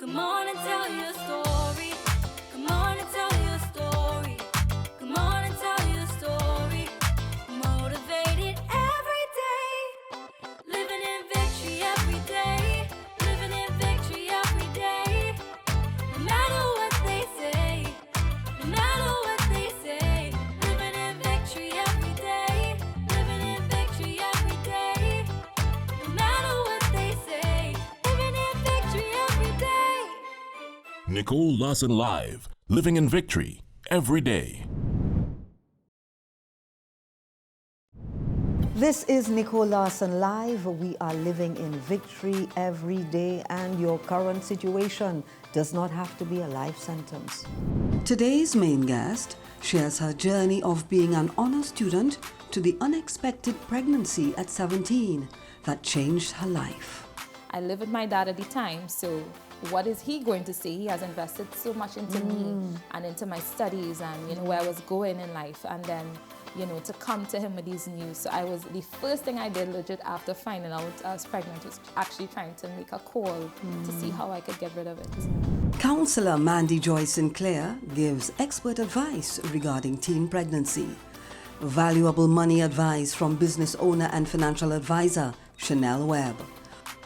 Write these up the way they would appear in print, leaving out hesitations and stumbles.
Come on and tell your story. Come on and tell your story. Come on and tell your story. Motivated every day. Living in victory every day. Living in victory every day. No matter what they say. No matter what they say. Living in victory every day. Living in victory every day. No matter what they say. Living in victory every day. Nicole Larsen Live, living in victory every day. This is Nicole Larsen Live. We are living in victory every day, and your current situation does not have to be a life sentence. Today's main guest shares her journey of being an honor student to the unexpected pregnancy at 17 that changed her life. I live with my dad at the time, so what is he going to say? He has invested so much into me and into my studies and where I was going in life, and then to come to him with these news. So the first thing I did legit after finding out I was pregnant was actually trying to make a call to see how I could get rid of it. Counselor Mandy Joy Sinclair gives expert advice regarding teen pregnancy. Valuable money advice from business owner and financial advisor Chanel Webb.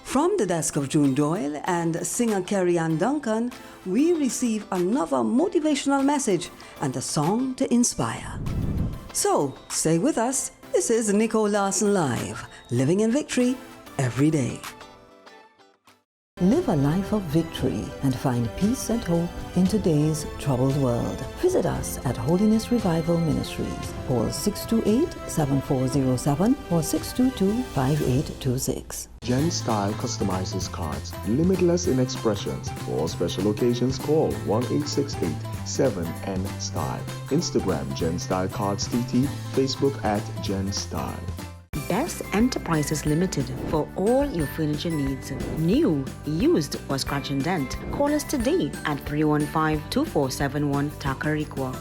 From the desk of June Doyle and singer Kerry Ann Duncan, we receive another motivational message and a song to inspire. So, stay with us. This is Nicole Larsen Live, living in victory every day. Live a life of victory and find peace and hope in today's troubled world. Visit us at Holiness Revival Ministries. Call 628-7407 or 622-5826. Gen Style customizes cards, limitless in expressions. For special occasions, call 1-868-7N-STYLE. Instagram Gen Style Cards TT, Facebook at Gen Style. Best Enterprises Limited for all your furniture needs. New, used, or scratch and dent. Call us today at 315-2471 Tacarigua.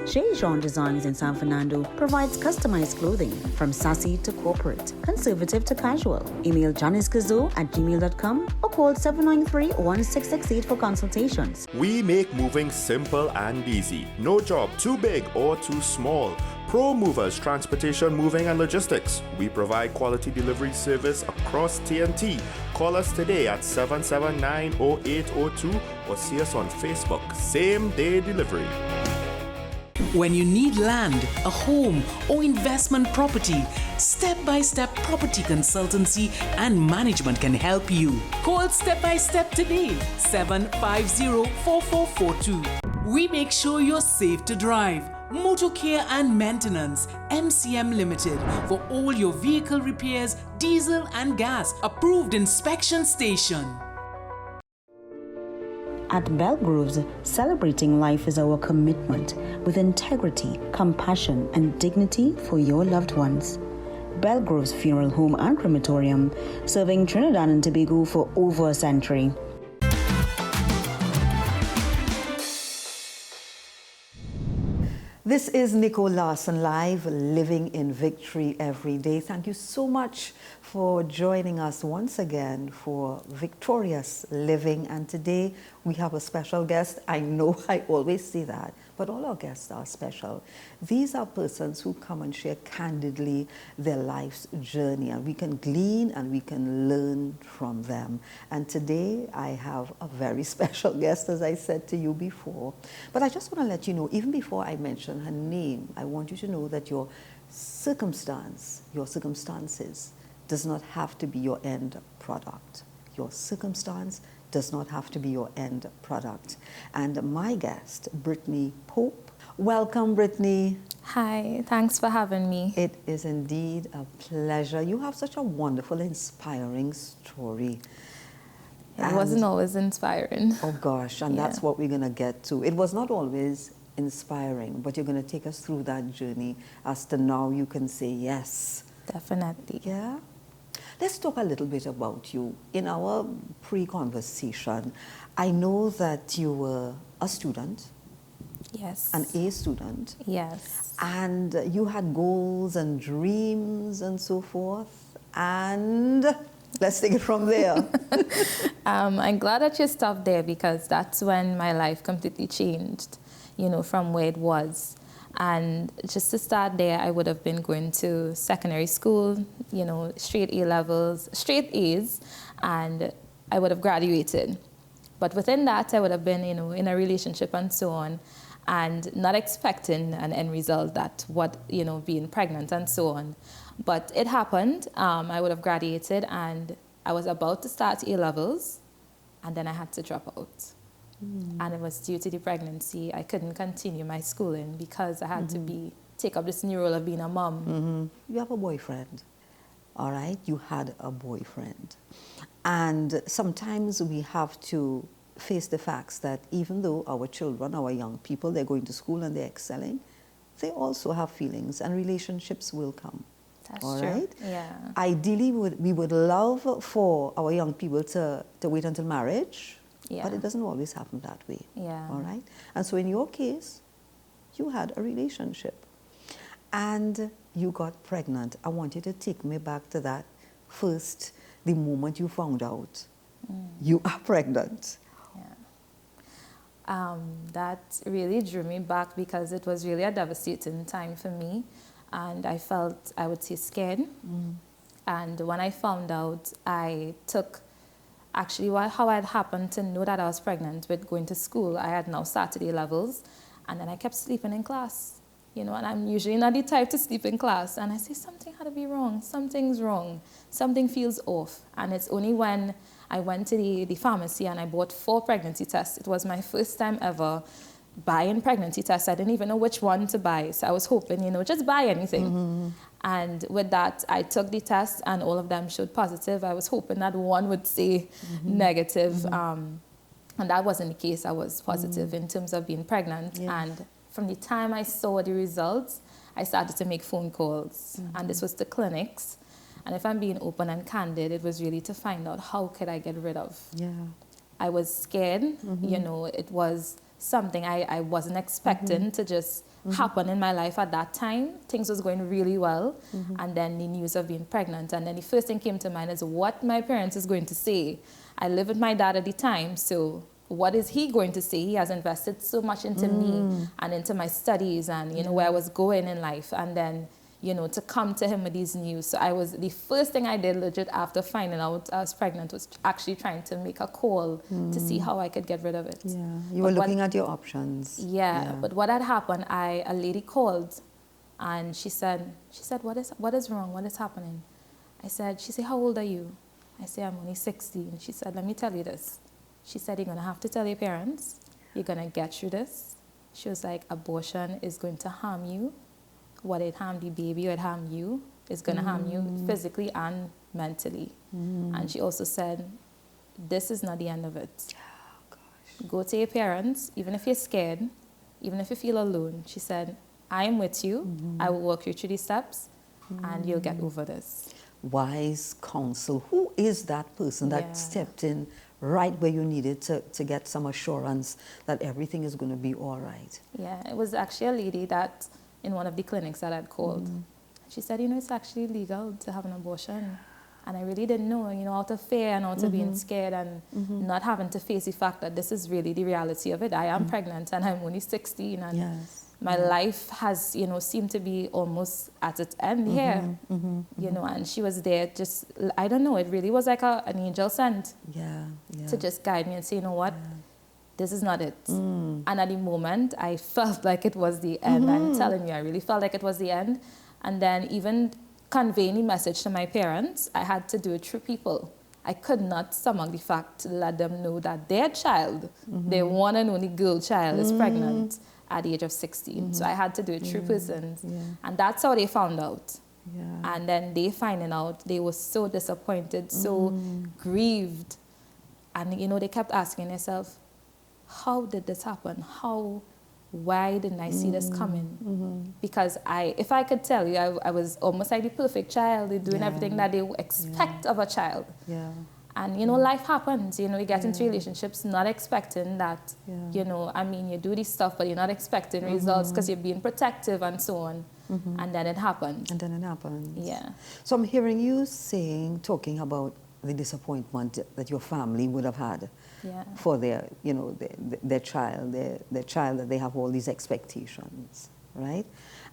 Chez Jean Designs in San Fernando provides customized clothing from sassy to corporate, conservative to casual. Email janicecazo@gmail.com or call 793-1668 for consultations. We make moving simple and easy. No job too big or too small. Pro Movers Transportation, Moving and Logistics. We provide quality delivery service across TNT. Call us today at 779-0802 or see us on Facebook. Same day delivery. When you need land, a home, or investment property, Step by Step Property Consultancy and Management can help you. Call Step by Step today, 750-4442. We make sure you're safe to drive. Motor Care and Maintenance, MCM Limited, for all your vehicle repairs, diesel and gas, approved inspection station. At Belgroves, celebrating life is our commitment with integrity, compassion, and dignity for your loved ones. Belgroves Funeral Home and Crematorium, serving Trinidad and Tobago for over a century. This is Nicole Larsen Live, living in victory every day. Thank you so much for joining us once again for Victorious Living. And today we have a special guest. I know I always say that, but all our guests are special. These are persons who come and share candidly their life's journey, and we can glean and we can learn from them. And today I have a very special guest, as I said to you before. But I just want to let you know, even before I mention her name, I want you to know that your circumstances does not have to be your end product. Your circumstance does not have to be your end product. And my guest, Brittany Pope. Welcome, Brittany. Hi, thanks for having me. It is indeed a pleasure. You have such a wonderful, inspiring story. It wasn't always inspiring. Oh gosh, and that's what we're going to get to. It was not always inspiring, but you're going to take us through that journey as to now you can say yes. Definitely. Yeah? Let's talk a little bit about you. In our pre-conversation, I know that you were a student. Yes. An A student. Yes. And you had goals and dreams and so forth. And Let's take it from there. I'm glad that you stopped there because that's when my life completely changed, you know, from where it was. And just to start there, I would have been going to secondary school, you know, straight A levels, straight A's, and I would have graduated. But within that, I would have been, you know, in a relationship and so on, and not expecting an end result that what, you know, being pregnant and so on. But it happened. I would have graduated and I was about to start A levels and then I had to drop out. And it was due to the pregnancy. I couldn't continue my schooling because I had to take up this new role of being a mom. You have a boyfriend, all right? You had a boyfriend. And sometimes we have to face the facts that even though our children, our young people, they're going to school and they're excelling, they also have feelings and relationships will come. That's all true. right? Yeah. Ideally, we would love for our young people to wait until marriage, Yeah. but it doesn't always happen that way. Yeah. All right? And so in your case, you had a relationship and you got pregnant. I want you to take me back to that first, the moment you found out you are pregnant. That really drew me back because it was really a devastating time for me. And I felt, I would say, scared. And when I found out, I took, actually, how I had happened to know that I was pregnant with going to school. I had now started A levels, and then I kept sleeping in class. You know, and I'm usually not the type to sleep in class. And I say, something had to be wrong. Something's wrong. Something feels off. And it's only when I went to the pharmacy and I bought 4 pregnancy tests. It was my first time ever buying pregnancy tests. I didn't even know which one to buy. So I was hoping, you know, just buy anything. And with that, I took the test and all of them showed positive. I was hoping that one would say negative. And that wasn't the case. I was positive in terms of being pregnant. And from the time I saw the results, I started to make phone calls. And this was to clinics. And if I'm being open and candid, it was really to find out how could I get rid of. I was scared. You know, it was something I wasn't expecting to just happen in my life at that time. Things was going really well. And then the news of being pregnant. And then the first thing came to mind is what my parents is going to say. I lived with my dad at the time, so what is he going to say? He has invested so much into me and into my studies and, you know, where I was going in life. And then, you know, to come to him with these news. So the first thing I did legit after finding out I was pregnant was actually trying to make a call to see how I could get rid of it. You were looking at your options. But what had happened, a lady called and she said, what is wrong? What is happening? She said, how old are you? I said, I'm only 16. She said, let me tell you this. She said, you're going to have to tell your parents. You're going to get through this. She was like, abortion is going to harm you. What it harmed the baby or it harmed you is going to harm you physically and mentally. And she also said, this is not the end of it. Go to your parents, even if you're scared, even if you feel alone. She said, I am with you. I will walk you through these steps and you'll get over this. Wise counsel. Who is that person that stepped in right where you needed to get some assurance that everything is going to be all right? It was actually a lady that in one of the clinics that I'd called. She said, you know, it's actually legal to have an abortion. And I really didn't know, you know, out of fear and out of being scared and not having to face the fact that this is really the reality of it. I am pregnant and I'm only 16 and my life has, you know, seemed to be almost at its end here, you know, and she was there just, I don't know, it really was like an angel sent to just guide me and say, you know what, this is not it. And at the moment, I felt like it was the end. I'm telling you, I really felt like it was the end. And then even conveying the message to my parents, I had to do it through people. I could not stomach the fact to let them know that their child, their one and only girl child, is pregnant at the age of 16. So I had to do it through persons. And that's how they found out. And then they finding out, they were so disappointed, so grieved. And, you know, they kept asking themselves, how did this happen? Why didn't I see this coming? Because if I could tell you, I was almost like the perfect child, doing everything that they expect of a child. And, you know, life happens. You know, you get into relationships not expecting that, you know, I mean, you do this stuff, but you're not expecting results because you're being protective and so on. And then it happens. So I'm hearing you talking about the disappointment that your family would have had Yeah. for their, you know, their child, their child, that they have all these expectations, right?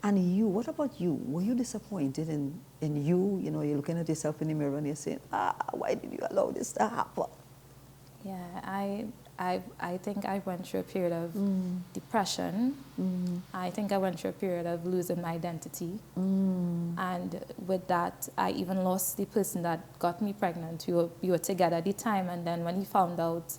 And you, what about you? Were you disappointed in you? You know, you're looking at yourself in the mirror and you're saying, why did you allow this to happen? Yeah, I think I went through a period of depression. I think I went through a period of losing my identity. And with that, I even lost the person that got me pregnant. We were together at the time, and then when he found out,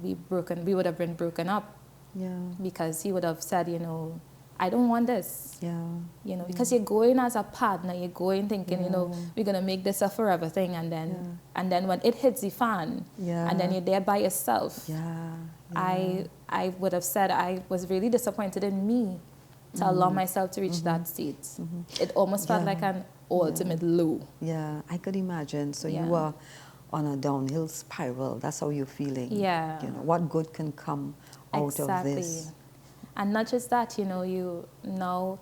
we would have been broken up. Yeah. Because he would have said, you know, I don't want this. Yeah. You know, because you're going as a partner, you're going thinking, you know, we're gonna make this a forever thing, and then when it hits the fan, and then you're there by yourself. I would have said I was really disappointed in me to allow myself to reach that state. It almost felt like an ultimate low. Yeah, I could imagine. So you were on a downhill spiral. That's how you're feeling. Yeah. You know, what good can come out of this? And not just that, you know, you know,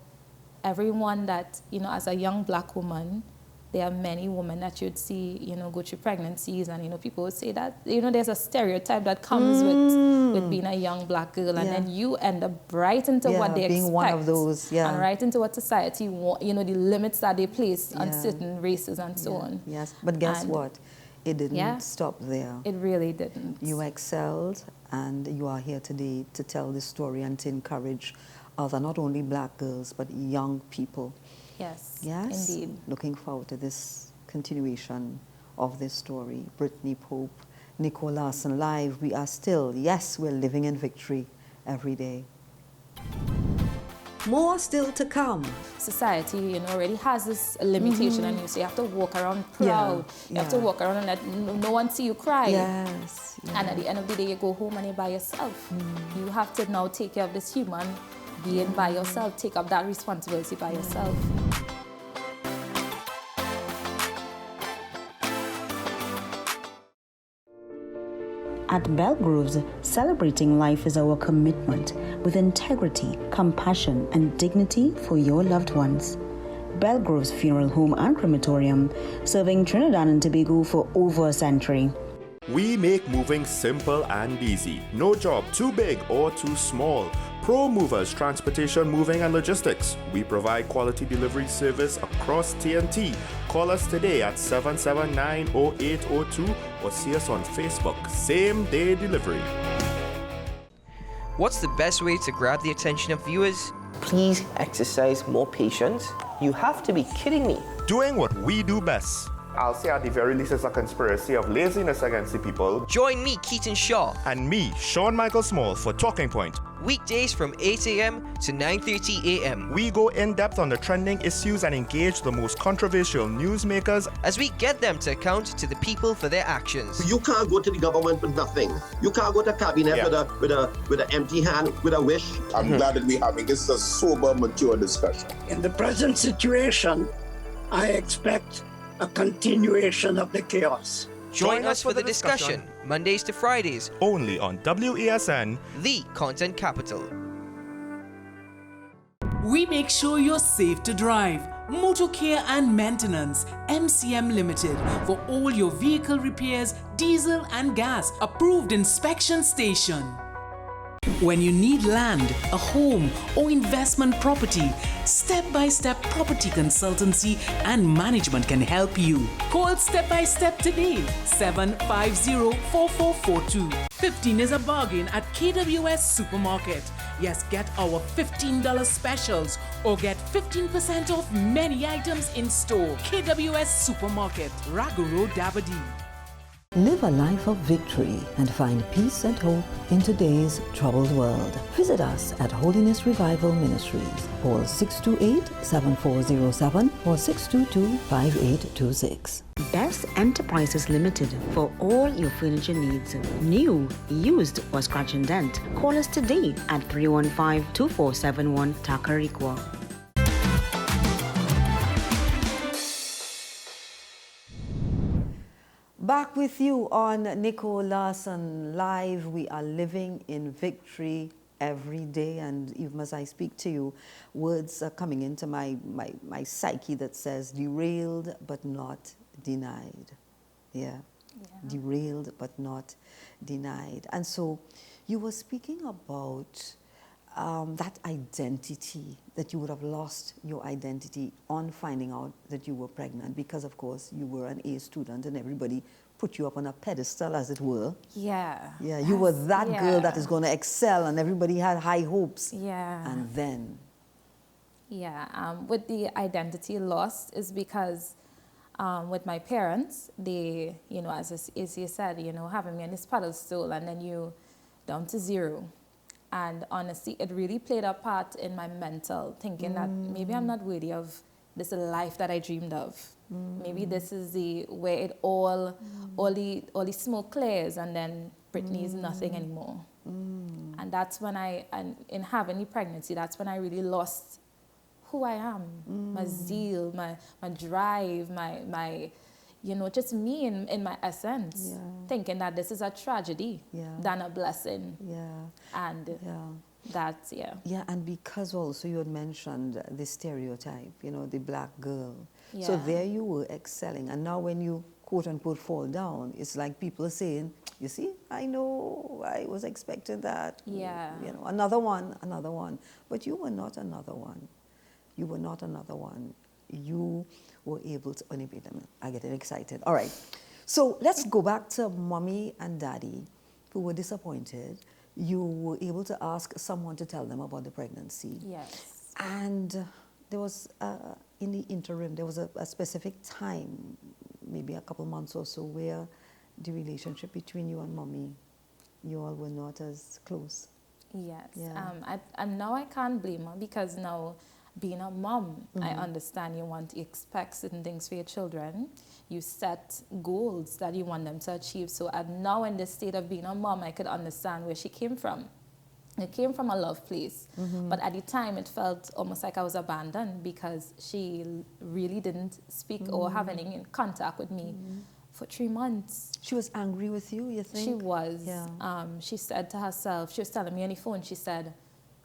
everyone that, you know, as a young black woman, there are many women that you'd see, you know, go through pregnancies, and, you know, people would say that, you know, there's a stereotype that comes with being a young black girl, and then you end up right into what they being expect. one of those, and right into what society want, you know, the limits that they place on certain races and so on. Yes, but guess what? It didn't stop there. It really didn't. You excelled, and you are here today to tell this story and to encourage other, not only black girls, but young people. Yes, Yes, indeed. looking forward to this continuation of this story. Brittany Pope, Nicole Larsen live. We are still, yes, we're living in victory every day. More still to come. Society, you know, already has this limitation on you, so you have to walk around proud. You have to walk around and let no one see you cry. Yes. And at the end of the day, you go home and you're by yourself. You have to now take care of this human being by yourself, take up that responsibility by yourself. At Belgroves, celebrating life is our commitment with integrity, compassion, and dignity for your loved ones. Belgroves Funeral Home and Crematorium, serving Trinidad and Tobago for over a century. We make moving simple and easy. No job too big or too small. Pro Movers Transportation, Moving and Logistics. We provide quality delivery service across TNT. Call us today at 779-0802 or see us on Facebook. Same day delivery. What's the best way to grab the attention of viewers? Please exercise more patience. You have to be kidding me. Doing what we do best. I'll say at the very least it's a conspiracy of laziness against the people. Join me, Keaton Shaw. And me, Sean Michael Small, for Talking Point. Weekdays from 8 a.m. to 9:30 a.m. We go in-depth on the trending issues and engage the most controversial newsmakers as we get them to account to the people for their actions. You can't go to the government with nothing. You can't go to cabinet with an empty hand, with a wish. I'm glad that we're having this a sober, mature discussion. In the present situation, I expect a continuation of the chaos. Join us for the discussion, Mondays to Fridays, only on WASN, the content capital. We make sure you're safe to drive. Motor Care and Maintenance, MCM Limited, for all your vehicle repairs, diesel and gas, approved inspection station. When you need land, a home, or investment property, step-by-step property consultancy and management can help you. Call Step by Step today, 750-4442. 15 is a bargain at KWS Supermarket. Yes, get our $15 specials or get 15% off many items in store. KWS Supermarket, Rago Road, Dabadee. Live a life of victory and find peace and hope in today's troubled world. Visit us at Holiness Revival Ministries. Call 628-7407 or 622-5826. Best Enterprises Limited for all your furniture needs. New, used, or scratch and dent. Call us today at 315-2471 Takarigua. Back with you on Nicole Larsen Live. We are living in victory every day, and even as I speak to you, words are coming into my psyche that says derailed but not denied. Yeah. Derailed but not denied. And so you were speaking about that identity, that you would have lost your identity on finding out that you were pregnant because, of course, you were an A student and everybody put you up on a pedestal, as it were. Yeah. Yeah, you were that girl that Yeah. is going to excel and everybody had high hopes. Yeah. And then... Yeah, with the identity lost is because with my parents, they, you know, as you said, you know, having me on this pedestal and then you down to zero. And honestly, it really played a part in my mental thinking that maybe I'm not worthy of this life that I dreamed of. Maybe this is where it all the smoke clears and then Brittany is nothing anymore. And that's when in having the pregnancy, that's when I really lost who I am, my zeal, my drive, my you know, just me in my essence, thinking that this is a tragedy than a blessing. And that's, Yeah, and because also you had mentioned the stereotype, you know, the black girl. So there you were excelling. And now when you, quote unquote, fall down, it's like people are saying, you see, I know, I was expecting that. Yeah. You know, another one. But you were not another one. You were not another one. You were able to, oh, wait a minute, I get excited. All right, so let's go back to mommy and daddy who were disappointed. You were able to ask someone to tell them about the pregnancy. Yes. And there was, in the interim, there was a specific time, maybe a couple months or so, where the relationship between you and mommy, you all were not as close. Yes. Yeah. And now I can't blame her because now, being a mom, I understand you expect certain things for your children. You set goals that you want them to achieve. So now in this state of being a mom, I could understand where she came from. It came from a love place. But at the time, it felt almost like I was abandoned because she really didn't speak or have any contact with me for 3 months. She was angry with you, you think? She was. Yeah. She said to herself, she was telling me on the phone, she said,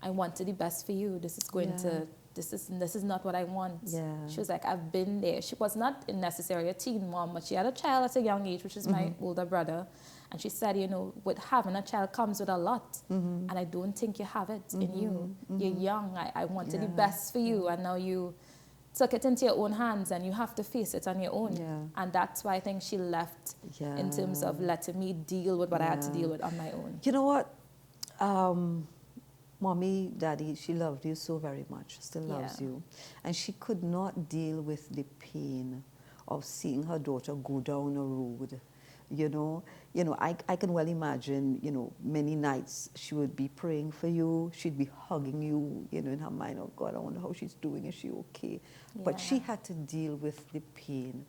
I wanted the best for you. This is going to... This is not what I want. Yeah. She was like, I've been there. She was not necessarily a teen mom, but she had a child at a young age, which is my older brother. And she said, you know, with having a child comes with a lot. And I don't think you have it in you. You're young. I wanted the best for you. And now you took it into your own hands and you have to face it on your own. Yeah. And that's why I think she left in terms of letting me deal with what I had to deal with on my own. You know what? Mommy, daddy, she loved you so very much, still loves you. And she could not deal with the pain of seeing her daughter go down a road. You know, I can well imagine, you know, many nights she would be praying for you, she'd be hugging you, you know, in her mind, oh God, I wonder how she's doing, is she okay? But she had to deal with the pain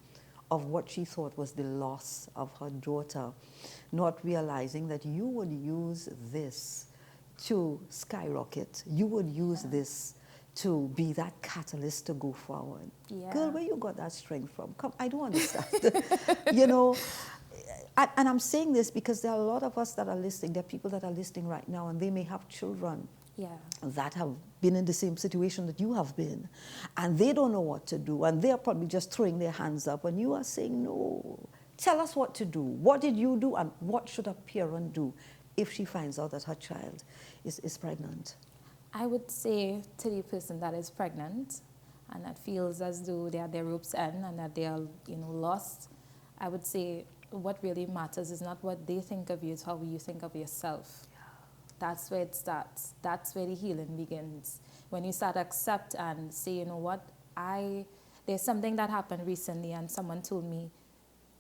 of what she thought was the loss of her daughter, not realizing that you would use this to skyrocket. You would use this to be that catalyst to go forward. Girl, where you got that strength from? Come, I don't understand. You know, and I'm saying this because there are a lot of us that are listening. There are people that are listening right now, and they may have children that have been in the same situation that you have been, and they don't know what to do, and they're probably just throwing their hands up, and you are saying, no, tell us what to do. What did you do, and what should a parent do if she finds out that her child is pregnant? I would say to the person that is pregnant and that feels as though they are their rope's end and that they are, you know, lost, I would say what really matters is not what they think of you, it's how you think of yourself. That's where it starts. That's where the healing begins. When you start to accept and say, you know what, there's something that happened recently and someone told me,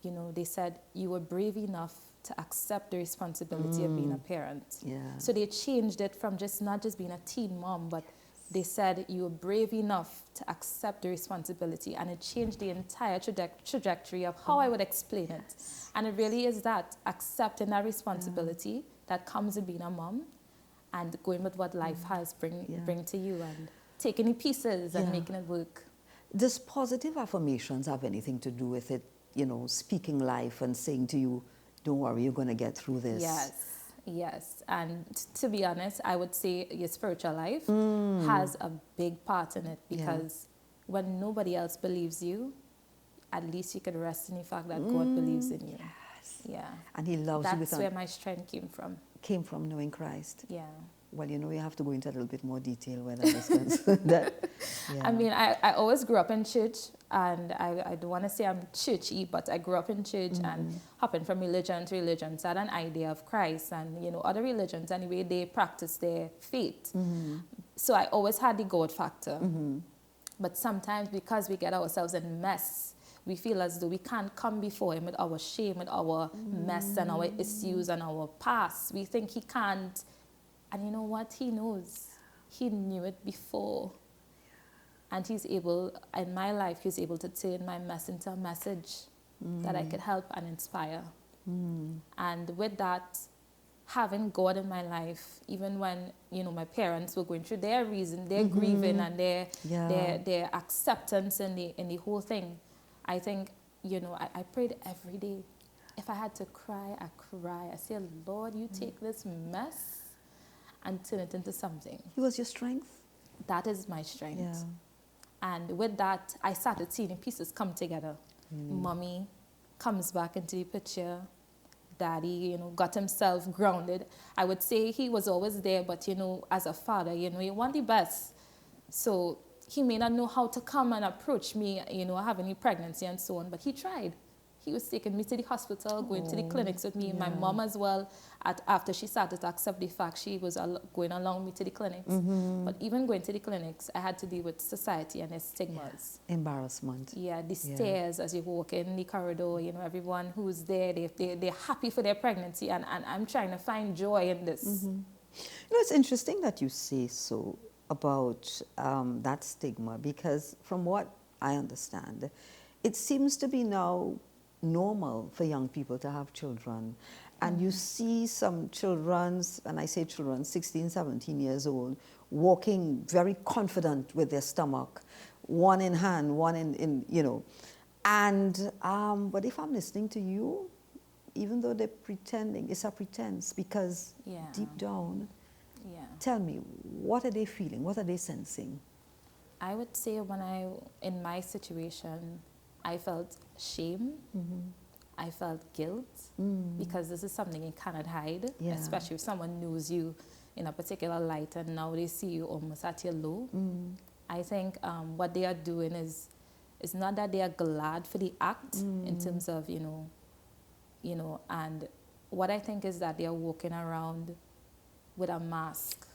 you know, they said you were brave enough to accept the responsibility of being a parent. So they changed it from not just being a teen mom, but they said you were brave enough to accept the responsibility, and it changed the entire trajectory of how I would explain it. And it really is that, accepting that responsibility that comes with being a mom and going with what life has bring to you and taking the pieces and making it work. Does positive affirmations have anything to do with it? You know, speaking life and saying to you, don't worry, you're going to get through this. Yes. And to be honest, I would say your spiritual life has a big part in it because when nobody else believes you, at least you could rest in the fact that God believes in you. Yeah. And He loves you. That's where my strength came from. Came from knowing Christ. Yeah. Well, you know, we have to go into a little bit more detail where that is concerned. Yeah. I mean, I always grew up in church, and I don't want to say I'm churchy, but I grew up in church and hopping from religion to religion. So I had an idea of Christ, and, you know, other religions, anyway, they practice their faith. So I always had the God factor. But sometimes because we get ourselves in mess, we feel as though we can't come before Him with our shame, with our mess and our issues and our past. We think He can't. And you know what? He knows. He knew it before. And He's able, in my life, He's able to turn my mess into a message that I could help and inspire. And with that, having God in my life, even when, you know, my parents were going through their reason, their grieving and their acceptance in the whole thing, I think, you know, I prayed every day. If I had to cry, I cry. I say, Lord, you take this mess and turn it into something. He was your strength? That is my strength. Yeah. And with that, I started seeing the pieces come together. Mommy comes back into the picture. Daddy, you know, got himself grounded. I would say he was always there, but, you know, as a father, you know, you want the best. So he may not know how to come and approach me, you know, having a pregnancy and so on, but he tried. He was taking me to the hospital, going to the clinics with me. My mom as well, after she started to accept the fact, she was going along with me to the clinics. But even going to the clinics, I had to deal with society and its stigmas. Embarrassment. Yeah, the stairs as you walk in the corridor, you know, everyone who's there, they're happy for their pregnancy, and I'm trying to find joy in this. You know, it's interesting that you say so about that stigma, because from what I understand, it seems to be now normal for young people to have children. And you see some children, and I say children, 16, 17 years old, walking very confident with their stomach, one in hand, one in you know. And, but if I'm listening to you, even though they're pretending, it's a pretense, because deep down, tell me, what are they feeling? What are they sensing? I would say in my situation, I felt shame. I felt guilt, because this is something you cannot hide, especially if someone knows you in a particular light and now they see you almost at your low. I think what they are doing is not that they are glad for the act in terms of, you know, and what I think is that they are walking around with a mask.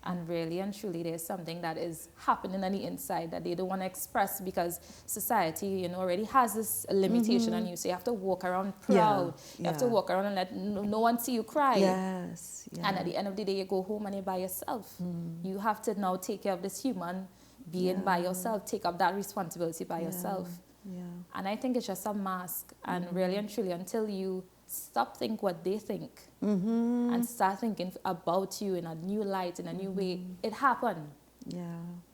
And really and truly, there's something that is happening on the inside that they don't want to express, because society, you know, already has this limitation on you. So you have to walk around proud. You have to walk around and let no one see you cry. And at the end of the day, you go home and you're by yourself. You have to now take care of this human being by yourself, take up that responsibility by yourself. And I think it's just a mask. And really and truly, until you stop thinking what they think and start thinking about you in a new light, in a new way, it happened.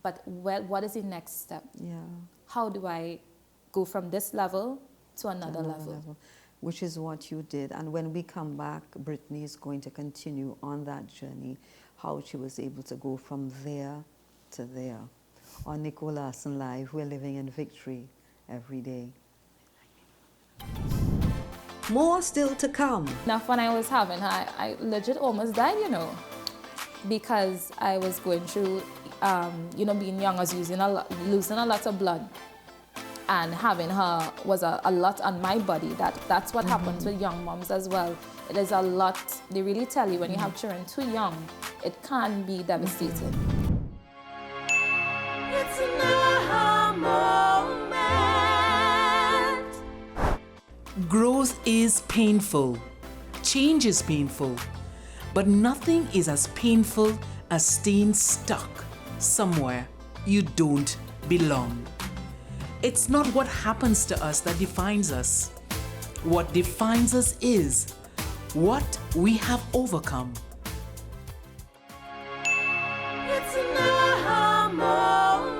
But what is the next step? How do I go from this level to another level? Which is what you did. And when we come back, Brittany is going to continue on that journey, how she was able to go from there to there. On Nicole Larsen Live, we're living in victory every day. More still to come. Now, when I was having her, I legit almost died, you know, because I was going through, you know, being young, I was losing a lot of blood. And having her was a lot on my body. That's what happens with young moms as well. It is a lot. They really tell you when you have children too young, it can be devastating. It's an aha moment. Growth is painful. Change is painful. But nothing is as painful as staying stuck somewhere you don't belong. It's not what happens to us that defines us. What defines us is what we have overcome. It's an aha moment.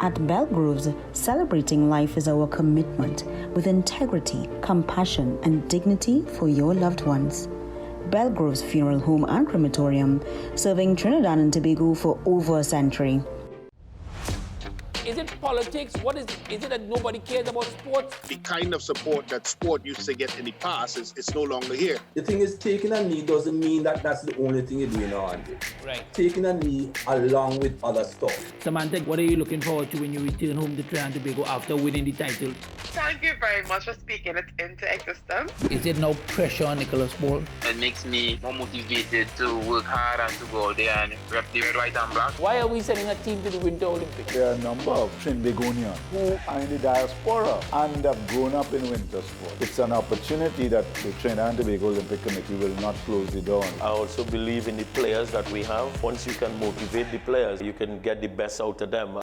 At Belgrove's, celebrating life is our commitment with integrity, compassion, and dignity for your loved ones. Belgrove's Funeral Home and Crematorium, serving Trinidad and Tobago for over a century. Is it politics? What is it? Is it that nobody cares about sports? The kind of support that sport used to get in the past is no longer here. The thing is, taking a knee doesn't mean that that's the only thing you're doing on it. Right. Taking a knee along with other stuff. Samantha, what are you looking forward to when you return home to Trinidad and Tobago after winning the title? Thank you very much for speaking it into existence. Is it no pressure on Nicholas Ball? It makes me more motivated to work hard and to go out there and rep the red, white and black. Why are we sending a team to the Winter Olympics? There are a number of Trinbagonians who are in the diaspora and have grown up in winter sport. It's an opportunity that the Trinidad and Tobago Olympic Committee will not close the door on. I also believe in the players that we have. Once you can motivate the players, you can get the best out of them.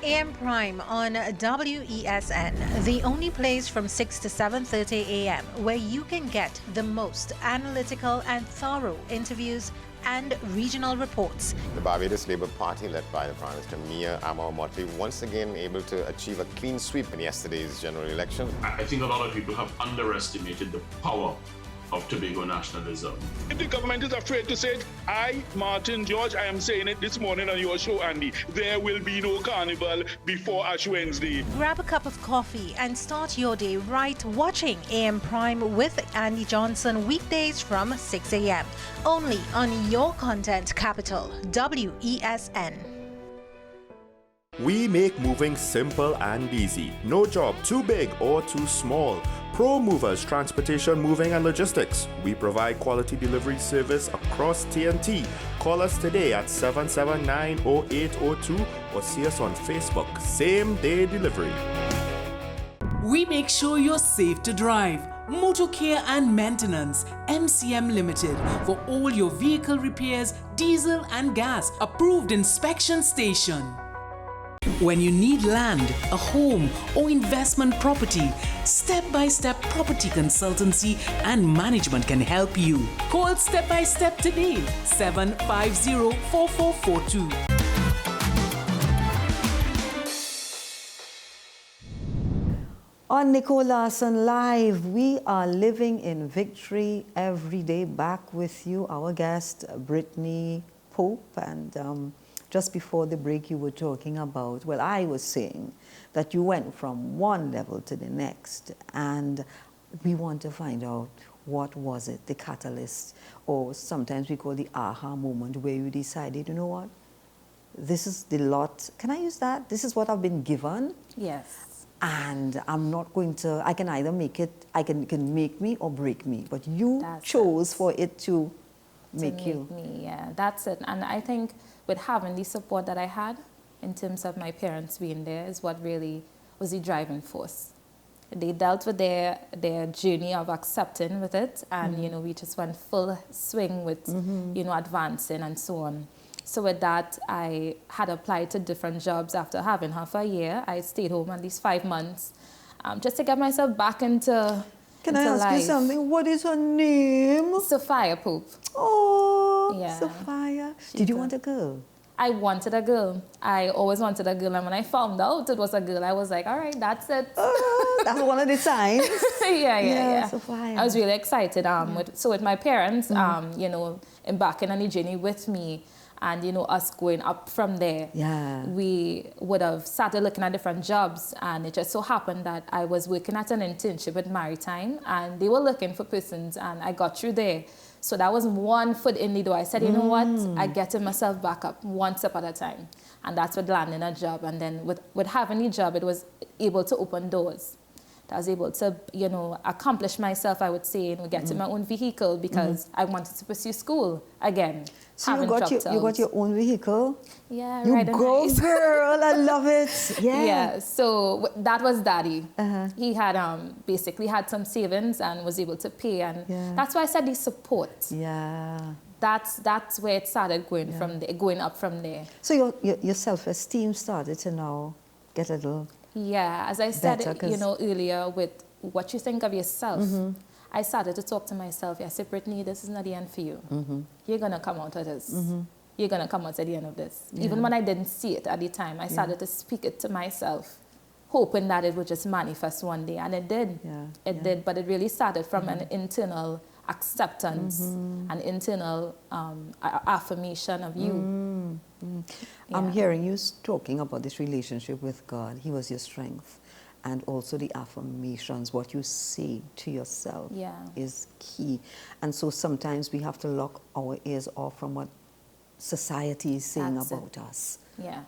AM Prime on WESN, the only place from 6 to 7:30 a.m. where you can get the most analytical and thorough interviews and regional reports. The Barbados Labour Party, led by the Prime Minister Mia Amar-Motley, once again able to achieve a clean sweep in yesterday's general election. I think a lot of people have underestimated the power of Tobago nationalism. If the government is afraid to say it, I, Martin George, I am saying it this morning on your show, Andy, there will be no carnival before Ash Wednesday. Grab a cup of coffee and start your day right watching AM Prime with Andy Johnson weekdays from 6 a.m. Only on your content capital, WESN. We make moving simple and easy. No job too big or too small. Pro Movers Transportation, Moving and Logistics. We provide quality delivery service across TNT. Call us today at 779-0802 or see us on Facebook. Same day delivery. We make sure you're safe to drive. Motor Care and Maintenance, MCM Limited, for all your vehicle repairs, diesel and gas. Approved inspection station. When you need land, a home, or investment property, Step-by-Step Property Consultancy and Management can help you. Call Step-by-Step today, 750-4442. On Nicole Larsen Live, we are living in victory every day. Back with you, our guest, Brittany Pope, and just before the break, you were talking about, well, I was saying that you went from one level to the next, and we want to find out what was it, the catalyst, or sometimes we call the aha moment, where you decided, you know what, this is the lot, can I use that? This is what I've been given. Yes. And I'm not going to, I can either make it, it can make me or break me, but you chose for it to make you. Me, yeah, that's it. And I think with having the support that I had in terms of my parents being there is what really was the driving force. They dealt with their journey of accepting with it, and you know, we just went full swing with you know, advancing and so on. So with that, I had applied to different jobs after having her for a year. I stayed home at least 5 months just to get myself back into Can I ask you something? What is her name? Sophia Pope. Oh, yeah. Sophia. Did you want a girl? I wanted a girl. I always wanted a girl, and when I found out it was a girl, I was like, all right, that's it. That's one of the signs. yeah. Sophia. I was really excited. With my parents, you know, embarking on the journey with me, and you know, us going up from there. Yeah. We would have started looking at different jobs, and it just so happened that I was working at an internship with Maritime, and they were looking for persons, and I got through there. So that was one foot in the door. I said, you know what? I getting myself back up one step at a time. And that's with landing a job. And then with having a job, it was able to open doors. I was able to, you know, accomplish myself, I would say, and getting my own vehicle because I wanted to pursue school again. So you got your own vehicle? Yeah, you go, girl, I love it. Yeah. Yeah, so that was Daddy. He had basically had some savings and was able to pay, and that's why I said the support. Yeah. That's where it started going from there, going up from there. So your self-esteem started to now get a little as I said, better, you know, earlier with what you think of yourself. I started to talk to myself. I said, Brittany, this is not the end for you. You're going to come out of this. You're going to come out at the end of this. Yeah. Even when I didn't see it at the time, I started to speak it to myself, hoping that it would just manifest one day. And it did. It did. But it really started from an internal acceptance, an internal affirmation of you. I'm hearing you talking about this relationship with God. He was your strength. And also the affirmations, what you say to yourself is key. And so sometimes we have to lock our ears off from what society is saying about us. Yeah,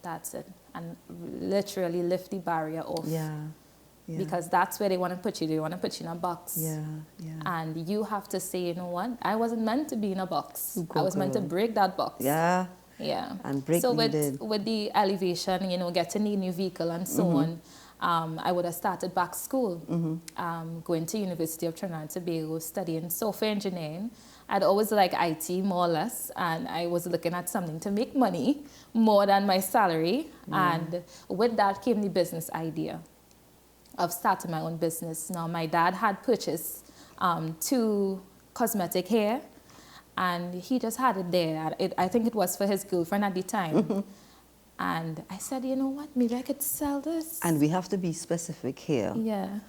that's it. And literally lift the barrier off. Because that's where they want to put you. They want to put you in a box. And you have to say, you know what? I wasn't meant to be in a box. I was meant to break that box. Yeah. And so with the elevation, you know, getting a new vehicle and so on, I would have started back school, going to University of Trinidad and Tobago, studying software engineering. I'd always liked IT more or less, and I was looking at something to make money more than my salary. And with that came the business idea of starting my own business. Now, my dad had purchased 2 cosmetic hair, and he just had it there. I think it was for his girlfriend at the time. And I said, you know what, maybe I could sell this. And we have to be specific here. Yeah.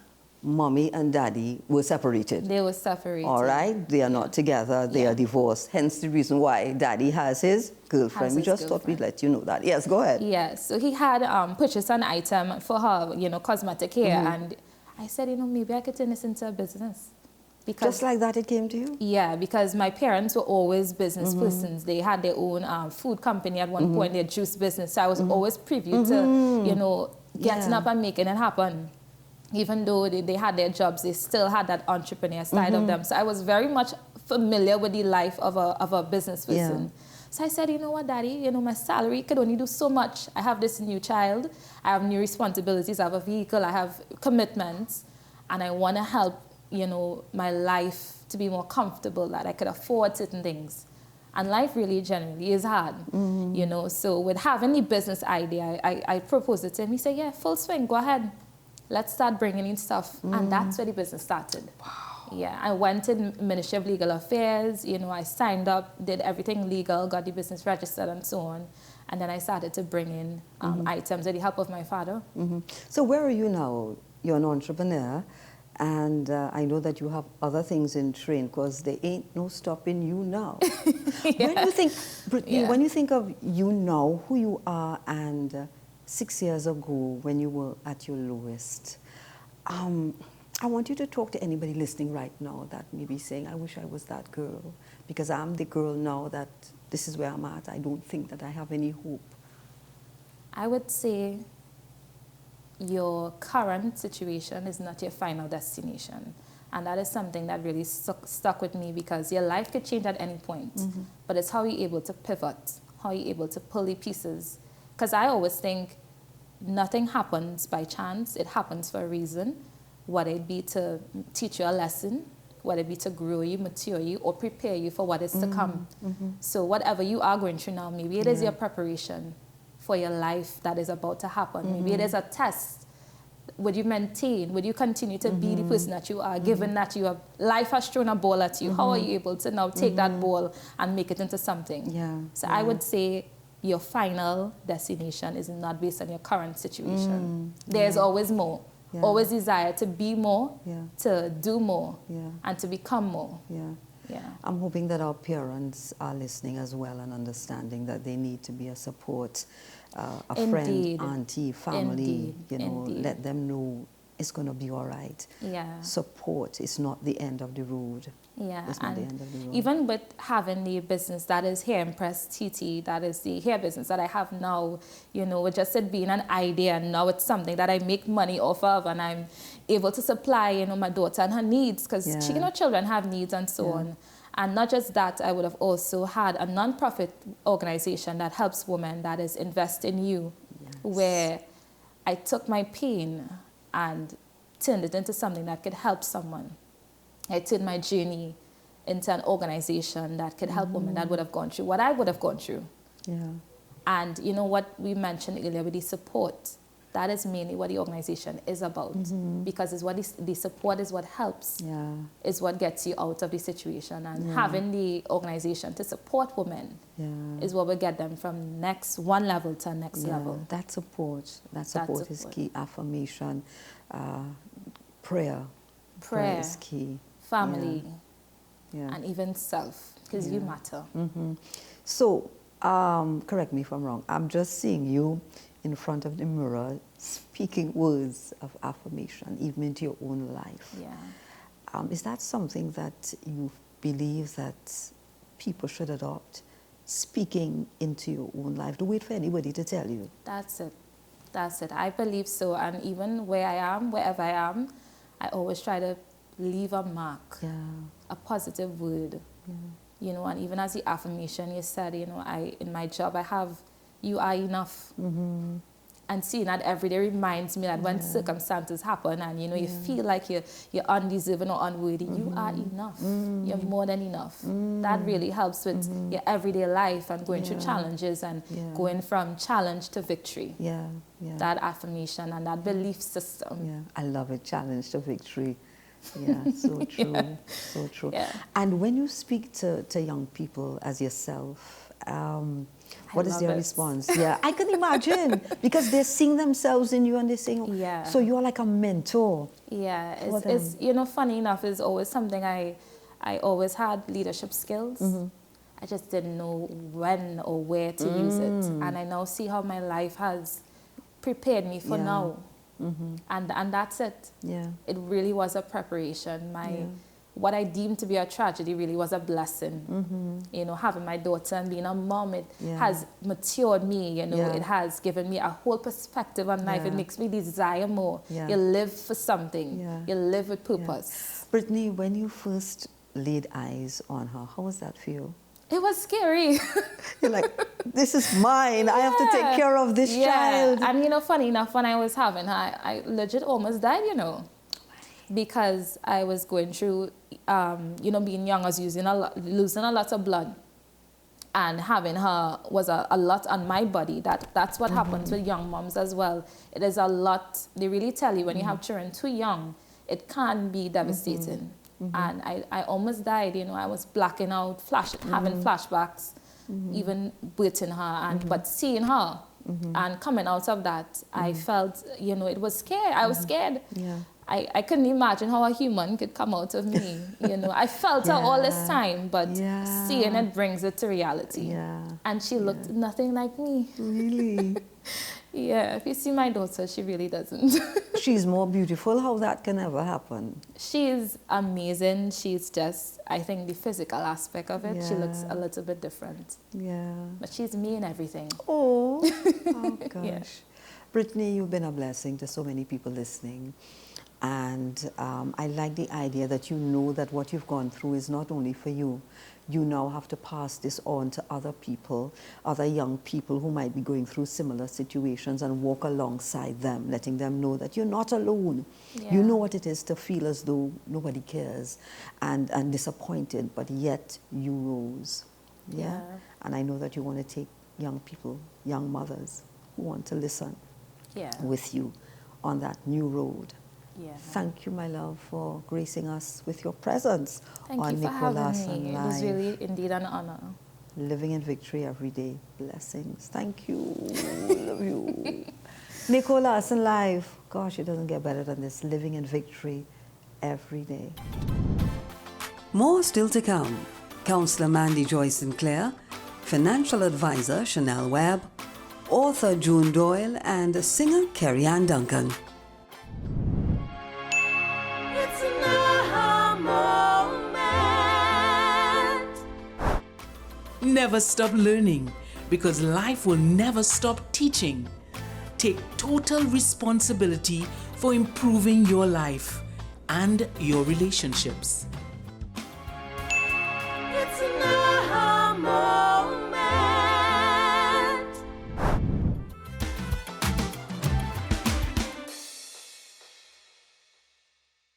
Mommy and daddy were separated. They were separated. All right? They are not together. They are divorced. Hence the reason why daddy has his girlfriend. We just thought we'd let you know that. Yes, go ahead. Yeah, so he had purchased an item for her, you know, cosmetic hair. And I said, you know, maybe I could turn this into a business. Because, just like that it came to you? Yeah, because my parents were always business persons. They had their own food company at one point, their juice business. So I was always privy to, you know, getting up and making it happen. Even though they had their jobs, they still had that entrepreneur side of them. So I was very much familiar with the life of a business person. So I said, you know what, Daddy, you know, my salary could only do so much. I have this new child. I have new responsibilities. I have a vehicle. I have commitments. And I want to help, you know, my life to be more comfortable, that I could afford certain things. And life really generally is hard, you know. So with having the business idea, I proposed it to him. He said, yeah, full swing, go ahead. Let's start bringing in stuff. And that's where the business started. Wow. Yeah, I went to the Ministry of Legal Affairs. You know, I signed up, did everything legal, got the business registered and so on. And then I started to bring in items with the help of my father. So where are you now? You're an entrepreneur. And I know that you have other things in train, because there ain't no stopping you now. When you think, Brittany, when you think of you now, who you are, and 6 years ago when you were at your lowest, I want you to talk to anybody listening right now that may be saying, I wish I was that girl, because I'm the girl now that this is where I'm at. I don't think that I have any hope. I would say your current situation is not your final destination. And that is something that really stuck with me, because your life could change at any point. But it's how you're able to pivot, how you're able to pull the pieces. Because I always think nothing happens by chance. It happens for a reason, whether it be to teach you a lesson, whether it be to grow you, mature you, or prepare you for what is to come. So whatever you are going through now, maybe it is your preparation for your life that is about to happen. Maybe it is a test. Would you maintain? Would you continue to be the person that you are, given that life has thrown a ball at you? How are you able to now take that ball and make it into something? So I would say your final destination is not based on your current situation. There's always more. Always desire to be more, to do more, and to become more. I'm hoping that our parents are listening as well and understanding that they need to be a support, a friend, auntie, family, you know, let them know it's going to be all right. Support is not the end of the road. It's not the end of the road. Even with having the business that is Hair Impress TT, that is the hair business that I have now, you know, with just it being an idea, and now it's something that I make money off of, and I'm able to supply, you know, my daughter and her needs, because you know, children have needs and so on. And not just that, I would have also had a non-profit organization that helps women, that is Invest in You, where I took my pain and turned it into something that could help someone. I turned my journey into an organization that could help women that would have gone through what I would have gone through. And you know what we mentioned earlier with the support. That is mainly what the organization is about, because it's what the support is what helps, is what gets you out of the situation, and having the organization to support women is what will get them from one level to next level. That support is key. Affirmation, prayer is key. Family, and even self, because you matter. So, correct me if I'm wrong, I'm just seeing you in front of the mirror speaking words of affirmation, even into your own life. Is that something that you believe that people should adopt, speaking into your own life? Don't wait for anybody to tell you. That's it. I believe so. And even where I am, wherever I am, I always try to leave a mark, a positive word. You know, and even as the affirmation you said, you know, in my job I have, you are enough. And seeing that every day reminds me that when circumstances happen and, you know, you feel like you're undeserving or unworthy, you are enough. You're more than enough. That really helps with your everyday life and going through challenges and going from challenge to victory. That affirmation and that belief system. I love it, challenge to victory. Yeah, so true, so true. And when you speak to young people as yourself, what is their response? I can imagine, because they're seeing themselves in you and they're saying, so you're like a mentor. It's you know, funny enough, it's always something I always had leadership skills. I just didn't know when or where to use it. And I now see how my life has prepared me for now. And that's it. It really was a preparation. What I deemed to be a tragedy really was a blessing. You know, having my daughter and being a mom, it has matured me, you know, it has given me a whole perspective on life. It makes me desire more. You live for something. You live with purpose. Brittany, when you first laid eyes on her, how was that for you? It was scary. You're like, this is mine. I have to take care of this child. And, you know, funny enough, when I was having her, I legit almost died, you know, because I was going through, you know, being young, I was losing a lot of blood. And having her was a lot on my body. That's what happens with young moms as well. It is a lot. They really tell you when you have children too young, it can be devastating. And I almost died, you know, I was blacking out, having flashbacks, even birthing her, but seeing her and coming out of that, I felt, you know, it was scared. I was scared. I couldn't imagine how a human could come out of me, you know. I felt her all this time, but seeing it brings it to reality. And she looked nothing like me. Really? If you see my daughter, she really doesn't. She's more beautiful. How that can ever happen? She's amazing. She's just, I think, the physical aspect of it, she looks a little bit different. But she's me in everything. Oh gosh. Brittany, you've been a blessing to so many people listening. And I like the idea that you know that what you've gone through is not only for you. You now have to pass this on to other people, other young people who might be going through similar situations, and walk alongside them, letting them know that you're not alone. You know what it is to feel as though nobody cares and disappointed, but yet you rose. And I know that you want to take young people, young mothers who want to listen with you on that new road. Thank you, my love, for gracing us with your presence on Nicole Larsen Live. It was really indeed an honor. Living in victory every day. Blessings. Thank you. Love you. Nicole Larsen Live. Gosh, it doesn't get better than this. Living in victory every day. More still to come. Councillor Mandy Joyce Sinclair, financial advisor Chanel Webb, author June Doyle, and singer Kerry Ann Duncan. Never stop learning, because life will never stop teaching. Take total responsibility for improving your life and your relationships.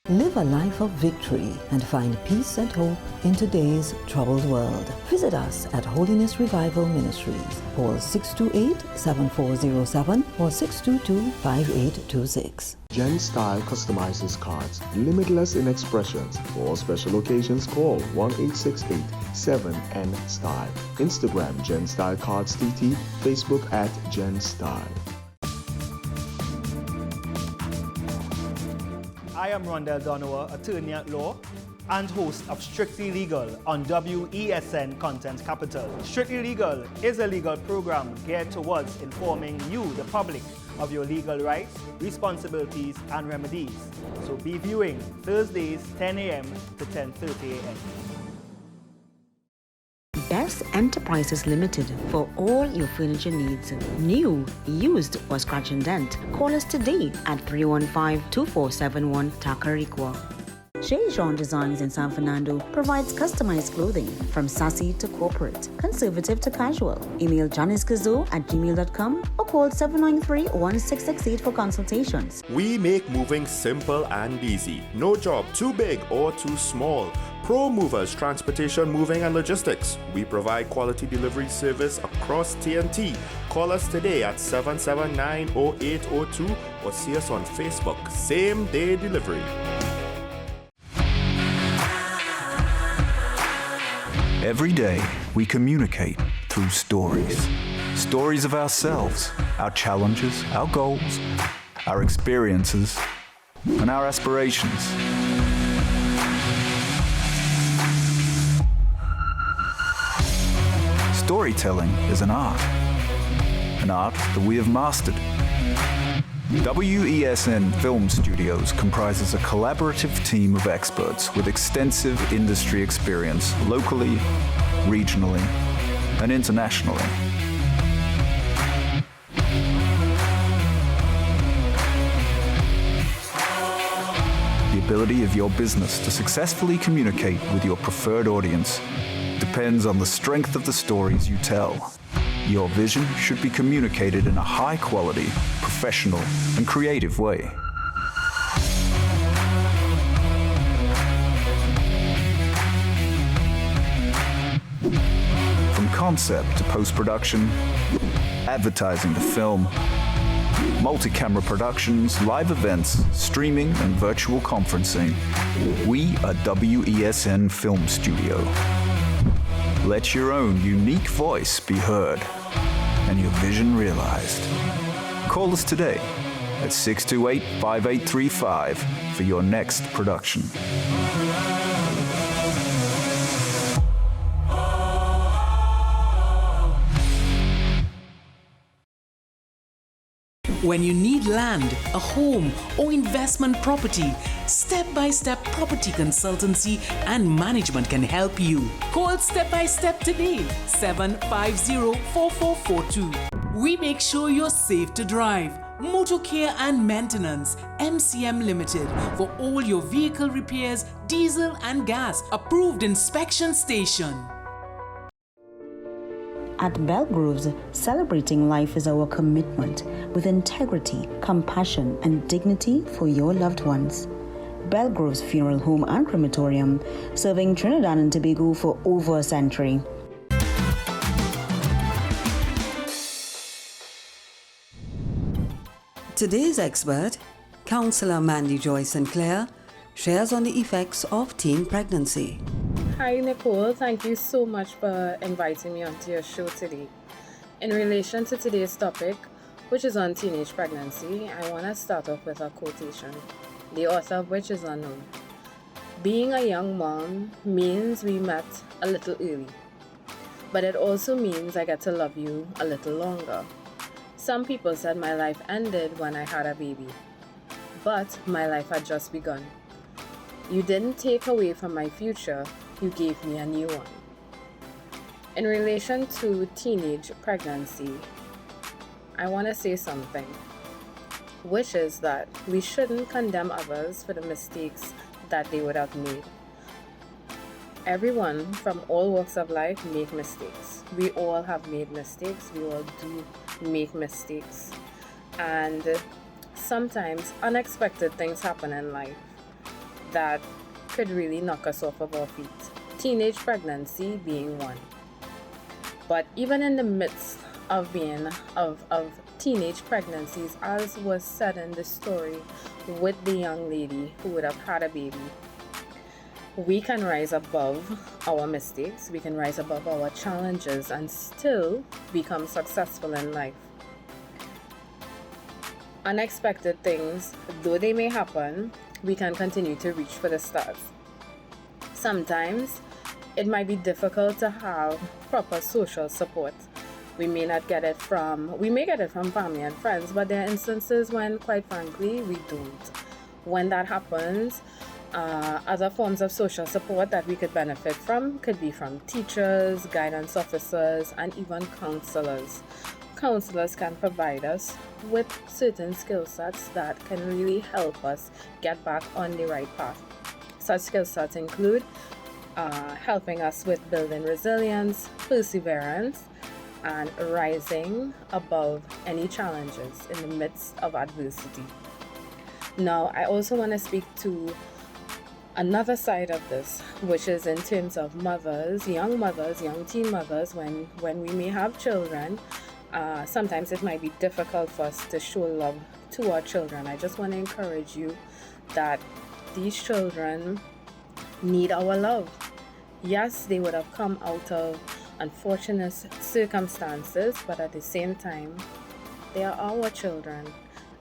Live a life of victory and find peace and hope in today's troubled world. Visit us at Holiness Revival Ministries. Call 628-7407 or 622-5826. Gen Style customizes cards, limitless in expressions. For special occasions, call 1-868-7N-STYLE. Instagram Gen Style Cards TT, Facebook at Gen Style. I am Rondell Donowa, attorney at law and host of Strictly Legal on WESN Content Capital. Strictly Legal is a legal program geared towards informing you, the public, of your legal rights, responsibilities, and remedies. So be viewing Thursdays 10 a.m. to 10:30 a.m. Best Enterprises Limited for all your furniture needs. New, used, or scratch and dent. Call us today at 315-2471 Tacarigua. Chez Jean Designs in San Fernando provides customized clothing from sassy to corporate, conservative to casual. Email janicecazo@gmail.com or call 793-1668 for consultations. We make moving simple and easy. No job too big or too small. Pro Movers Transportation, Moving and Logistics. We provide quality delivery service across TNT. Call us today at 779-0802 or see us on Facebook. Same day delivery. Every day, we communicate through stories. Stories of ourselves, our challenges, our goals, our experiences, and our aspirations. Storytelling is an art that we have mastered. WESN Film Studios comprises a collaborative team of experts with extensive industry experience locally, regionally, and internationally. The ability of your business to successfully communicate with your preferred audience depends on the strength of the stories you tell. Your vision should be communicated in a high-quality, professional, and creative way. From concept to post-production, advertising to film, multi-camera productions, live events, streaming, and virtual conferencing, we are WESN Film Studio. Let your own unique voice be heard and your vision realized. Call us today at 628-5835 for your next production. When you need land, a home, or investment property, Step-by-Step Property Consultancy and Management can help you. Call Step-by-Step today, 750-4442. We make sure you're safe to drive. Motor Care and Maintenance, MCM Limited, for all your vehicle repairs, diesel and gas, approved inspection station. At Belgroves, celebrating life is our commitment with integrity, compassion, and dignity for your loved ones. Belgroves Funeral Home and Crematorium, serving Trinidad and Tobago for over a century. Today's expert, Councillor Mandy Joy Sinclair, shares on the effects of teen pregnancy. Hi Nicole, thank you so much for inviting me onto your show today. In relation to today's topic, which is on teenage pregnancy, I want to start off with a quotation, the author of which is unknown. Being a young mom means we met a little early, but it also means I get to love you a little longer. Some people said my life ended when I had a baby, but my life had just begun. You didn't take away from my future, you gave me a new one. In relation to teenage pregnancy, I want to say something, which is that we shouldn't condemn others for the mistakes that they would have made. Everyone from all walks of life make mistakes. We all have made mistakes. We all do make mistakes. And sometimes unexpected things happen in life. that could really knock us off of our feet. Teenage pregnancy being one. But even in the midst of teenage pregnancies, as was said in the story with the young lady who would have had a baby, we can rise above our mistakes, we can rise above our challenges and still become successful in life. Unexpected things, though they may happen, we can continue to reach for the stars. Sometimes it might be difficult to have proper social support. We may get it from family and friends, but there are instances when, quite frankly, we don't. When that happens, other forms of social support that we could benefit from could be from teachers, guidance officers, and even counselors. Counselors can provide us with certain skill sets that can really help us get back on the right path. Such skill sets include helping us with building resilience, perseverance, and rising above any challenges in the midst of adversity. Now, I also want to speak to another side of this, which is in terms of mothers, young teen mothers, when we may have children. Sometimes it might be difficult for us to show love to our children. I just want to encourage you that these children need our love. Yes, they would have come out of unfortunate circumstances, but at the same time, they are our children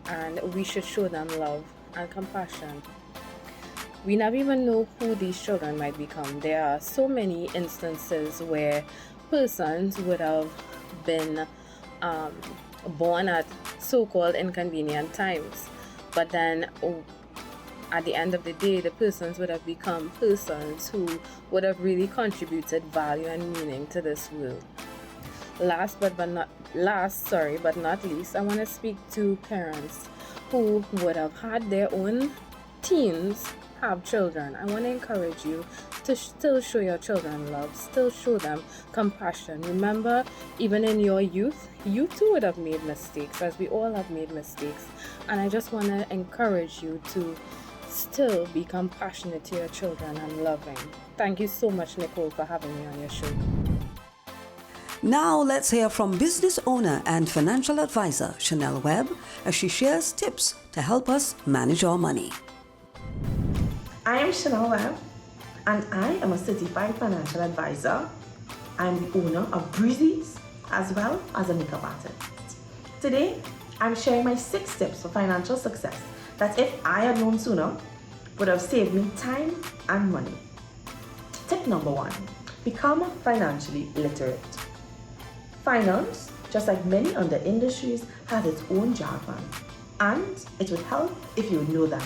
and we should show them love and compassion. We never even know who these children might become. There are so many instances where persons would have been born at so-called inconvenient times, but then at the end of the day, the persons would have become persons who would have really contributed value and meaning to this world. Last but not least, I want to speak to parents who would have had their own teens have children. I want to encourage you to still show your children love, still show them compassion. Remember, even in your youth, you too would have made mistakes, as we all have made mistakes. And I just want to encourage you to still be compassionate to your children and loving. Thank you so much, Nicole, for having me on your show. Now let's hear from business owner and financial advisor Chanel Webb as she shares tips to help us manage our money. I am Chanel Webb, and I am a certified financial advisor. I am the owner of Breezy's as well as a makeup artist. Today, I'm sharing my 6 tips for financial success that, if I had known sooner, would have saved me time and money. Tip number 1, become financially literate. Finance, just like many other industries, has its own jargon, and it would help if you would know them.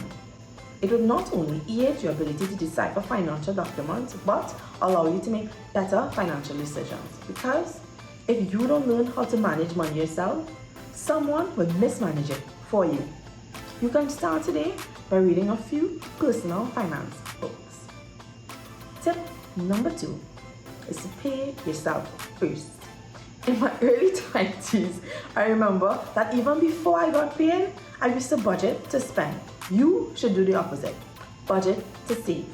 It would not only aid your ability to decipher financial documents, but allow you to make better financial decisions. Because if you don't learn how to manage money yourself, someone will mismanage it for you. You can start today by reading a few personal finance books. Tip number 2 is to pay yourself first. In my early 20s, I remember that even before I got paid, I used to budget to spend. You should do the opposite. Budget to save.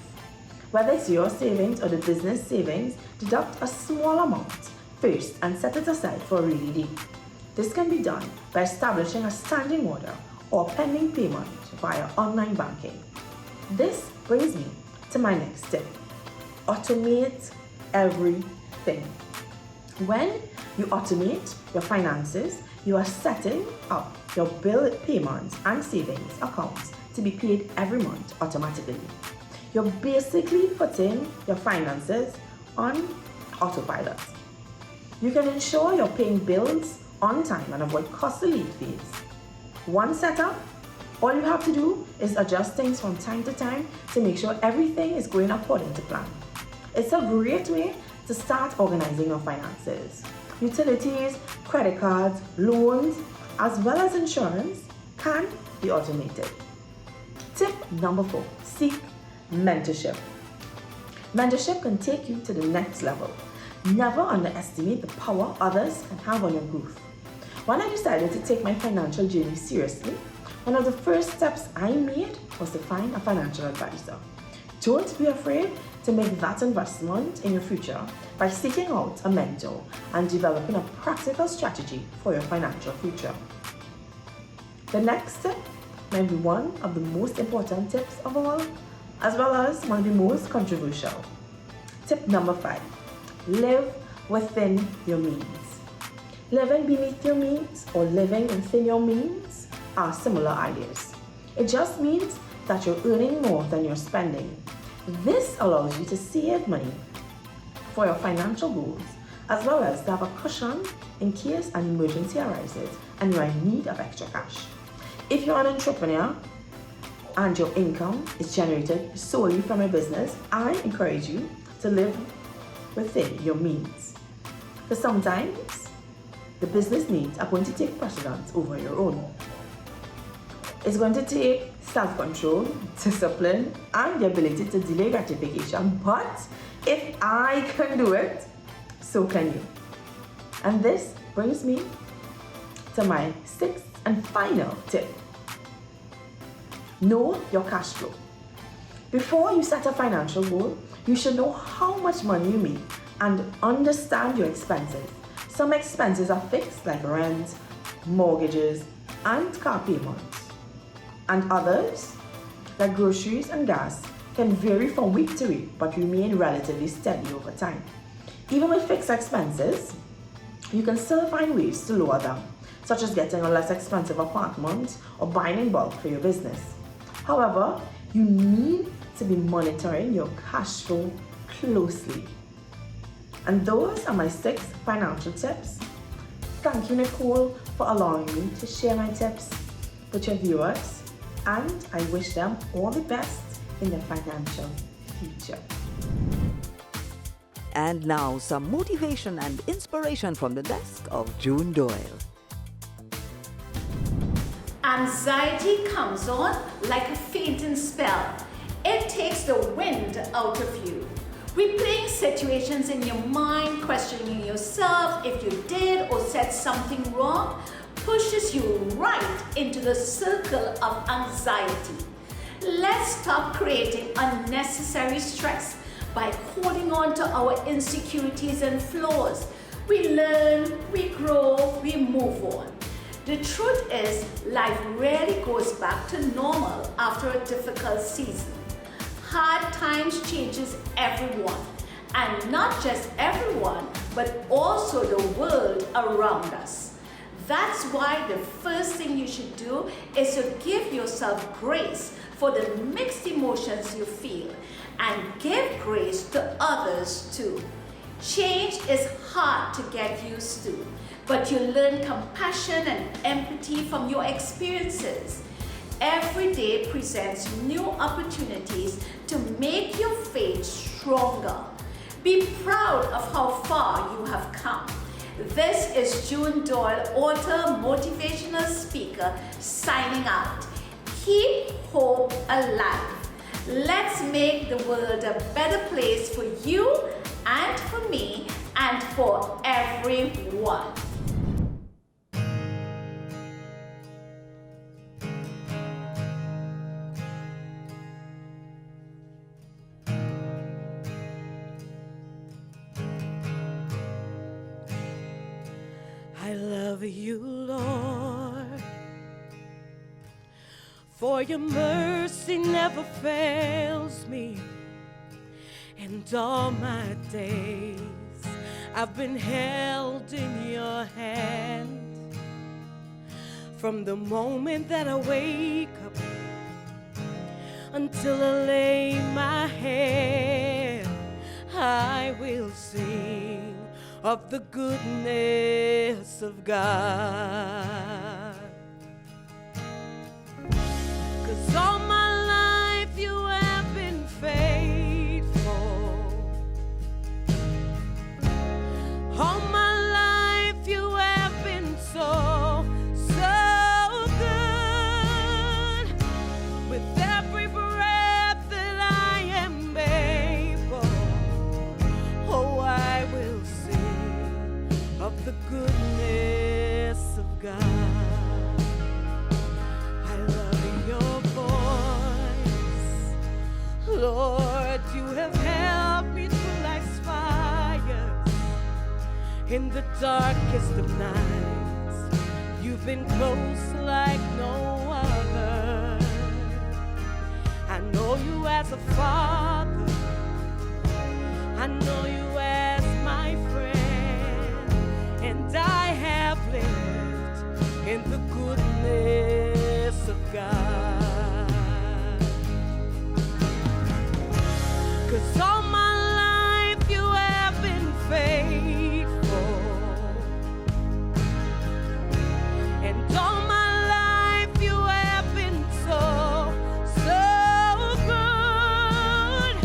Whether it's your savings or the business savings, deduct a small amount first and set it aside for a rainy day. This can be done by establishing a standing order or pending payment via online banking. This brings me to my next tip. Automate everything. When you automate your finances, you are setting up your bill payments and savings accounts to be paid every month automatically. You're basically putting your finances on autopilot. You can ensure you're paying bills on time and avoid costly late fees. One setup, all you have to do is adjust things from time to time to make sure everything is going according to plan. It's a great way to start organizing your finances. Utilities, credit cards, loans, as well as insurance can be automated. Tip number 4, seek mentorship. Mentorship can take you to the next level. Never underestimate the power others can have on your growth. When I decided to take my financial journey seriously, one of the first steps I made was to find a financial advisor. Don't be afraid to make that investment in your future by seeking out a mentor and developing a practical strategy for your financial future. The next tip might be one of the most important tips of all, as well as one of the most controversial. Tip number 5, live within your means. Living beneath your means or living within your means are similar ideas. It just means that you're earning more than you're spending. This allows you to save money for your financial goals, as well as to have a cushion in case an emergency arises and you are in need of extra cash. If you're an entrepreneur and your income is generated solely from your business, I encourage you to live within your means. Because sometimes the business needs are going to take precedence over your own. It's going to take self-control, discipline, and the ability to delay gratification. But if I can do it, so can you. And this brings me to my 6th and final tip. Know your cash flow. Before you set a financial goal, you should know how much money you make and understand your expenses. Some expenses are fixed, like rent, mortgages, and car payments. And others, like groceries and gas, can vary from week to week but remain relatively steady over time. Even with fixed expenses, you can still find ways to lower them, such as getting a less expensive apartment or buying in bulk for your business. However, you need to be monitoring your cash flow closely. And those are my 6 financial tips. Thank you, Nicole, for allowing me to share my tips with your viewers, and I wish them all the best in their financial future. And now some motivation and inspiration from the desk of June Doyle. Anxiety comes on like a fainting spell. It takes the wind out of you. Replaying situations in your mind, questioning yourself if you did or said something wrong, pushes you right into the circle of anxiety. Let's stop creating unnecessary stress by holding on to our insecurities and flaws. We learn, we grow, we move on. The truth is, life rarely goes back to normal after a difficult season. Hard times changes everyone, and not just everyone, but also the world around us. That's why the first thing you should do is to give yourself grace for the mixed emotions you feel, and give grace to others too. Change is hard to get used to, but you learn compassion and empathy from your experiences. Every day presents new opportunities to make your faith stronger. Be proud of how far you have come. This is June Doyle, author, motivational speaker, signing out. Keep hope alive. Let's make the world a better place for you and for me and for everyone. I love you, Lord, for your mercy never fails me. And all my days I've been held in your hand. From the moment that I wake up until I lay my head, I will sing of the goodness of God. 'Cause all my life you have been faithful. All my life you have been so, so good. With every breath that I am able, oh, I will sing of the goodness of God. in the darkest of nights. You've been close like no other. I know you as a father. I know you as my friend. And I have lived in the goodness of God. 'Cause all my life you have been faithful. And all my life you have been so good.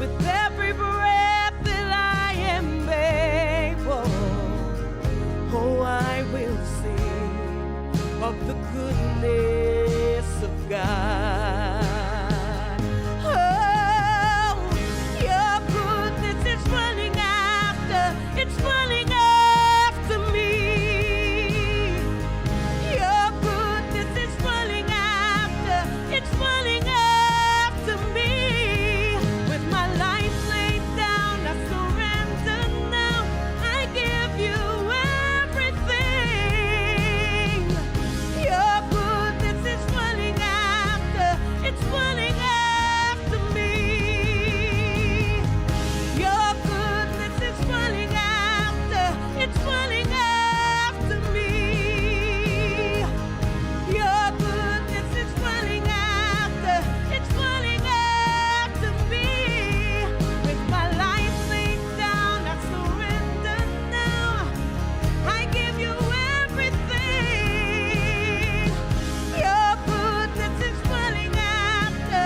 With every breath that I am able, oh, I will sing of the goodness of God. Oh, your goodness is running after, it's running after me. Your goodness is running after, it's running after me. With my life laid down, I surrender now. I give you everything. Your goodness is running after, it's running after me. Your goodness is running after, it's running after me. Your goodness is running after, it's running after me. With my life laid down, I surrender now. I give you everything. Your goodness is running after,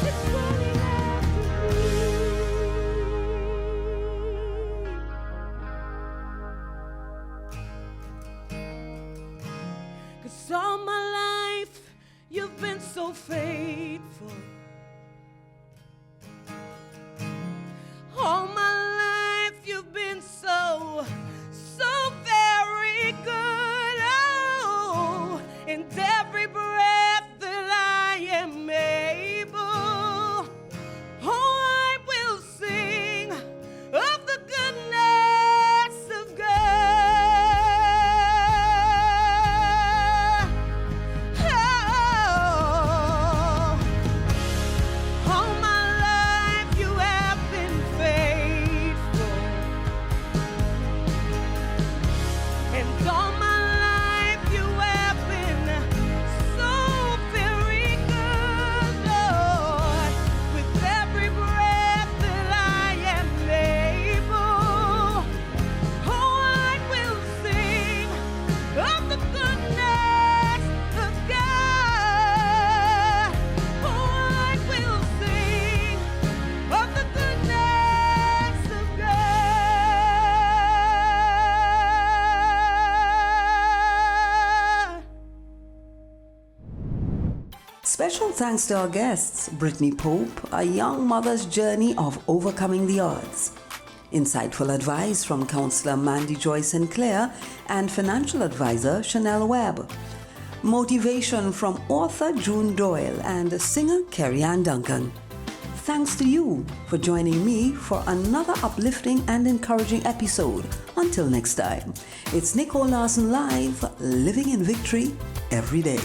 it's running after me. 'Cause all my life you've been so faithful. All my life you've been so very good. Oh, and every breath that I am able, oh, I will sing of the goodness of God. Oh, all my life you have been faithful. And all my life you have been so very good, Lord. With every breath that I am able, oh, I will sing of the goodness of God. Oh, I will sing of the goodness of God. Special thanks to our guests, Brittany Pope, a young mother's journey of overcoming the odds. Insightful advice from Counselor Mandy Joy Sinclair and financial advisor Chanel Webb. Motivation from author June Doyle and singer Carrie Ann Duncan. Thanks to you for joining me for another uplifting and encouraging episode. Until next time, it's Nicole Larsen Live, living in victory every day.